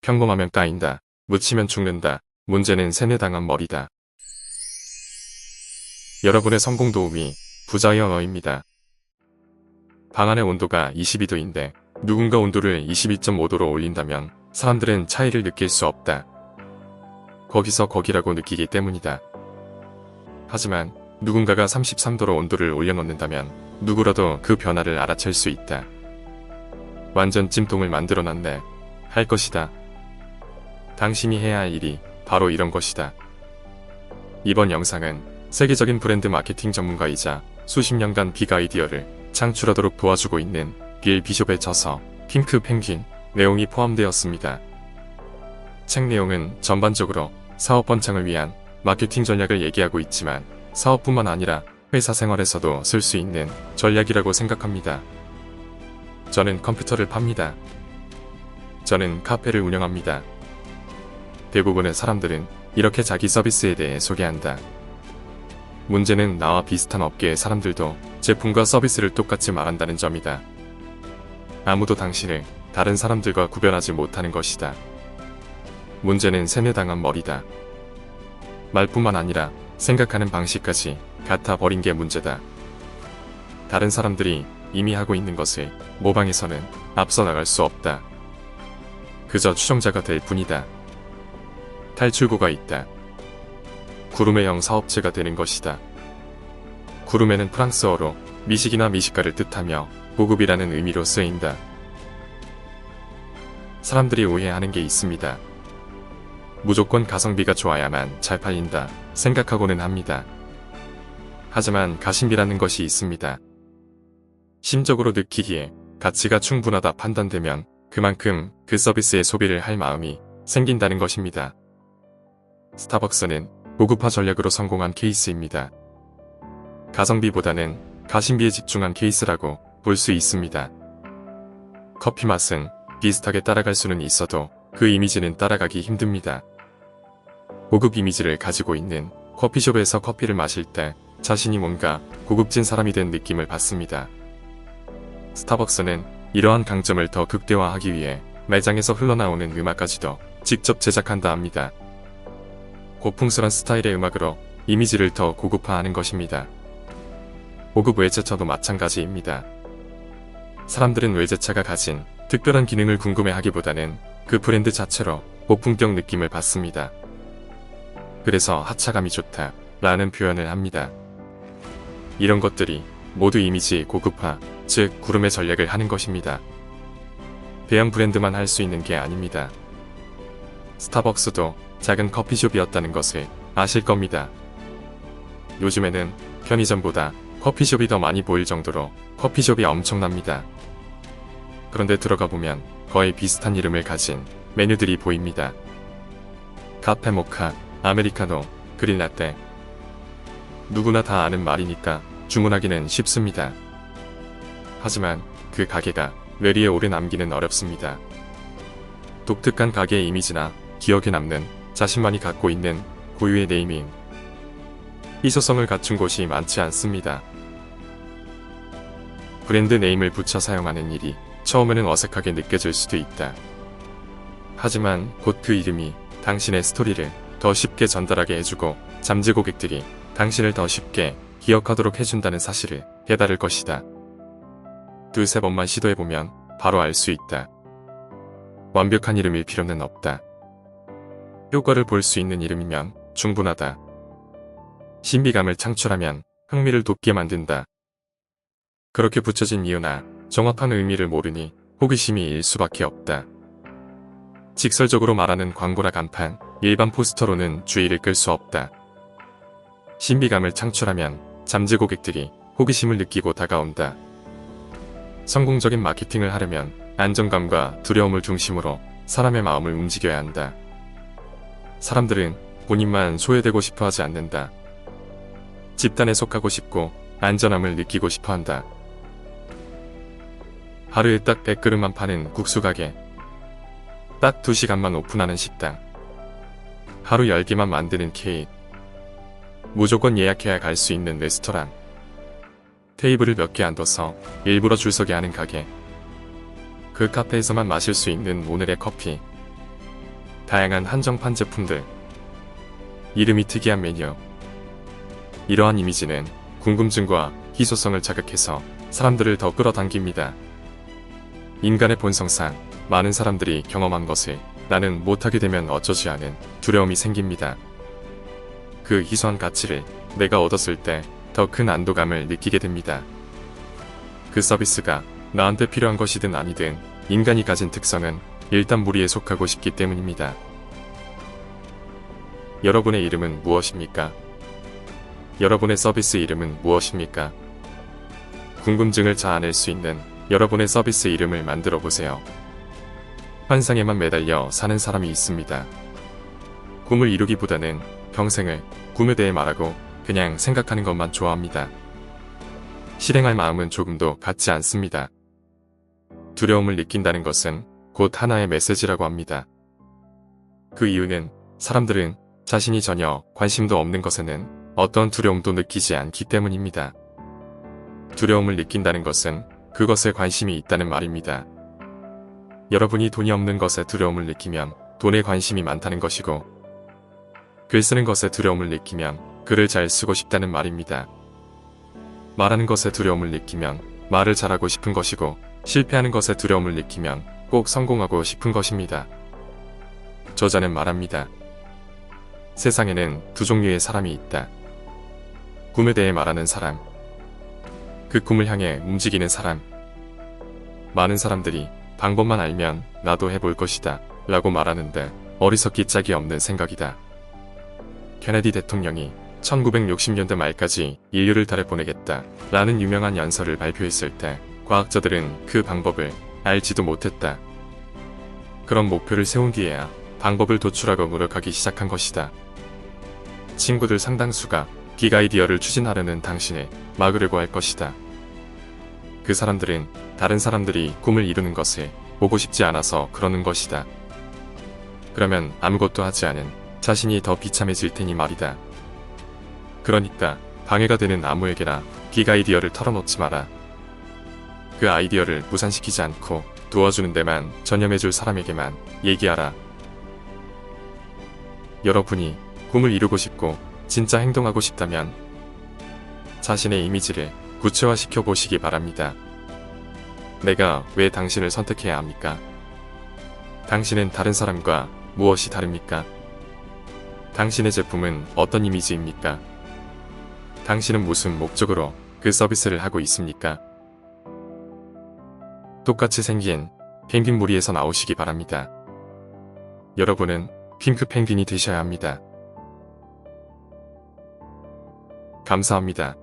평범하면 까인다. 묻히면 죽는다. 문제는 세뇌당한 머리다. 여러분의 성공 도우미 부자의 언어입니다. 방 안의 온도가 22도인데 누군가 온도를 22.5도로 올린다면 사람들은 차이를 느낄 수 없다. 거기서 거기라고 느끼기 때문이다. 하지만 누군가가 33도로 온도를 올려놓는다면 누구라도 그 변화를 알아챌 수 있다. 완전 찜통을 만들어놨네. 할 것이다. 당신이 해야 할 일이 바로 이런 것이다. 이번 영상은 세계적인 브랜드 마케팅 전문가이자 수십 년간 빅 아이디어를 창출하도록 도와주고 있는 빌 비숍의 저서 핑크 펭귄 내용이 포함되었습니다. 책 내용은 전반적으로 사업 번창을 위한 마케팅 전략을 얘기하고 있지만 사업뿐만 아니라 회사 생활에서도 쓸 수 있는 전략이라고 생각합니다. 저는 컴퓨터를 팝니다. 저는 카페를 운영합니다. 대부분의 사람들은 이렇게 자기 서비스에 대해 소개한다. 문제는 나와 비슷한 업계의 사람들도 제품과 서비스를 똑같이 말한다는 점이다. 아무도 당신을 다른 사람들과 구별하지 못하는 것이다. 문제는 세뇌당한 머리다. 말뿐만 아니라 생각하는 방식까지 같아 버린 게 문제다. 다른 사람들이 이미 하고 있는 것을 모방해서는 앞서 나갈 수 없다. 그저 추종자가 될 뿐이다. 탈출구가 있다. 구르메형 사업체가 되는 것이다. 구르메는 프랑스어로 미식이나 미식가를 뜻하며 고급이라는 의미로 쓰인다. 사람들이 오해하는 게 있습니다. 무조건 가성비가 좋아야만 잘 팔린다 생각하고는 합니다. 하지만 가심비라는 것이 있습니다. 심적으로 느끼기에 가치가 충분하다 판단되면 그만큼 그 서비스에 소비를 할 마음이 생긴다는 것입니다. 스타벅스는 고급화 전략으로 성공한 케이스입니다. 가성비보다는 가심비에 집중한 케이스라고 볼 수 있습니다. 커피 맛은 비슷하게 따라갈 수는 있어도 그 이미지는 따라가기 힘듭니다. 고급 이미지를 가지고 있는 커피숍에서 커피를 마실 때 자신이 뭔가 고급진 사람이 된 느낌을 받습니다. 스타벅스는 이러한 강점을 더 극대화하기 위해 매장에서 흘러나오는 음악까지도 직접 제작한다 합니다. 고풍스런 스타일의 음악으로 이미지를 더 고급화하는 것입니다. 고급 외제차도 마찬가지입니다. 사람들은 외제차가 가진 특별한 기능을 궁금해하기보다는 그 브랜드 자체로 고품격 느낌을 받습니다. 그래서 하차감이 좋다 라는 표현을 합니다. 이런 것들이 모두 이미지 고급화, 즉 구름의 전략을 하는 것입니다. 대형 브랜드만 할 수 있는 게 아닙니다. 스타벅스도 작은 커피숍이었다는 것을 아실 겁니다. 요즘에는 편의점보다 커피숍이 더 많이 보일 정도로 커피숍이 엄청납니다. 그런데 들어가 보면 거의 비슷한 이름을 가진 메뉴들이 보입니다. 카페 모카, 아메리카노, 그린라떼. 누구나 다 아는 말이니까 주문하기는 쉽습니다. 하지만 그 가게가 뇌리에 오래 남기는 어렵습니다. 독특한 가게의 이미지나 기억에 남는 자신만이 갖고 있는 고유의 네이밍. 희소성을 갖춘 곳이 많지 않습니다. 브랜드 네임을 붙여 사용하는 일이 처음에는 어색하게 느껴질 수도 있다. 하지만 곧 그 이름이 당신의 스토리를 더 쉽게 전달하게 해주고 잠재 고객들이 당신을 더 쉽게 기억하도록 해준다는 사실을 깨달을 것이다. 두세 번만 시도해보면 바로 알 수 있다. 완벽한 이름일 필요는 없다. 효과를 볼 수 있는 이름이면 충분하다. 신비감을 창출하면 흥미를 돋게 만든다. 그렇게 붙여진 이유나 정확한 의미를 모르니 호기심이 일 수밖에 없다. 직설적으로 말하는 광고나 간판, 일반 포스터로는 주의를 끌 수 없다. 신비감을 창출하면 잠재 고객들이 호기심을 느끼고 다가온다. 성공적인 마케팅을 하려면 안정감과 두려움을 중심으로 사람의 마음을 움직여야 한다. 사람들은 본인만 소외되고 싶어 하지 않는다. 집단에 속하고 싶고 안전함을 느끼고 싶어 한다. 하루에 딱 100그릇만 파는 국수 가게. 딱 2시간만 오픈하는 식당. 하루 10개만 만드는 케이크. 무조건 예약해야 갈 수 있는 레스토랑. 테이블을 몇 개 안 둬서 일부러 줄 서게 하는 가게. 그 카페에서만 마실 수 있는 오늘의 커피. 다양한 한정판 제품들, 이름이 특이한 메뉴. 이러한 이미지는 궁금증과 희소성을 자극해서 사람들을 더 끌어당깁니다. 인간의 본성상 많은 사람들이 경험한 것을 나는 못하게 되면 어쩌지 하는 두려움이 생깁니다. 그 희소한 가치를 내가 얻었을 때 더 큰 안도감을 느끼게 됩니다. 그 서비스가 나한테 필요한 것이든 아니든 인간이 가진 특성은 일단 무리에 속하고 싶기 때문입니다. 여러분의 이름은 무엇입니까? 여러분의 서비스 이름은 무엇입니까? 궁금증을 자아낼 수 있는 여러분의 서비스 이름을 만들어 보세요. 환상에만 매달려 사는 사람이 있습니다. 꿈을 이루기보다는 평생을 꿈에 대해 말하고 그냥 생각하는 것만 좋아합니다. 실행할 마음은 조금도 갖지 않습니다. 두려움을 느낀다는 것은 곧 하나의 메시지라고 합니다. 그 이유는 사람들은 자신이 전혀 관심도 없는 것에는 어떤 두려움도 느끼지 않기 때문입니다. 두려움을 느낀다는 것은 그것에 관심이 있다는 말입니다. 여러분이 돈이 없는 것에 두려움을 느끼면 돈에 관심이 많다는 것이고, 글 쓰는 것에 두려움을 느끼면 글을 잘 쓰고 싶다는 말입니다. 말하는 것에 두려움을 느끼면 말을 잘하고 싶은 것이고, 실패하는 것에 두려움을 느끼면 꼭 성공하고 싶은 것입니다. 저자는 말합니다. 세상에는 두 종류의 사람이 있다. 꿈에 대해 말하는 사람, 그 꿈을 향해 움직이는 사람. 많은 사람들이 방법만 알면 나도 해볼 것이다 라고 말하는데 어리석기 짝이 없는 생각이다. 케네디 대통령이 1960년대 말까지 인류를 달에 보내겠다 라는 유명한 연설을 발표했을 때 과학자들은 그 방법을 알지도 못했다. 그런 목표를 세운 뒤에야 방법을 도출하고 노력하기 시작한 것이다. 친구들 상당수가 빅 아이디어를 추진하려는 당신을 막으려고 할 것이다. 그 사람들은 다른 사람들이 꿈을 이루는 것을 보고 싶지 않아서 그러는 것이다. 그러면 아무것도 하지 않은 자신이 더 비참해질 테니 말이다. 그러니까 방해가 되는 아무에게나 빅 아이디어를 털어놓지 마라. 그 아이디어를 무산시키지 않고 도와주는 데만 전념해줄 사람에게만 얘기하라. 여러분이 꿈을 이루고 싶고 진짜 행동하고 싶다면 자신의 이미지를 구체화시켜 보시기 바랍니다. 내가 왜 당신을 선택해야 합니까? 당신은 다른 사람과 무엇이 다릅니까? 당신의 제품은 어떤 이미지입니까? 당신은 무슨 목적으로 그 서비스를 하고 있습니까? 똑같이 생긴 펭귄 무리에서 나오시기 바랍니다. 여러분은 핑크 펭귄이 되셔야 합니다. 감사합니다.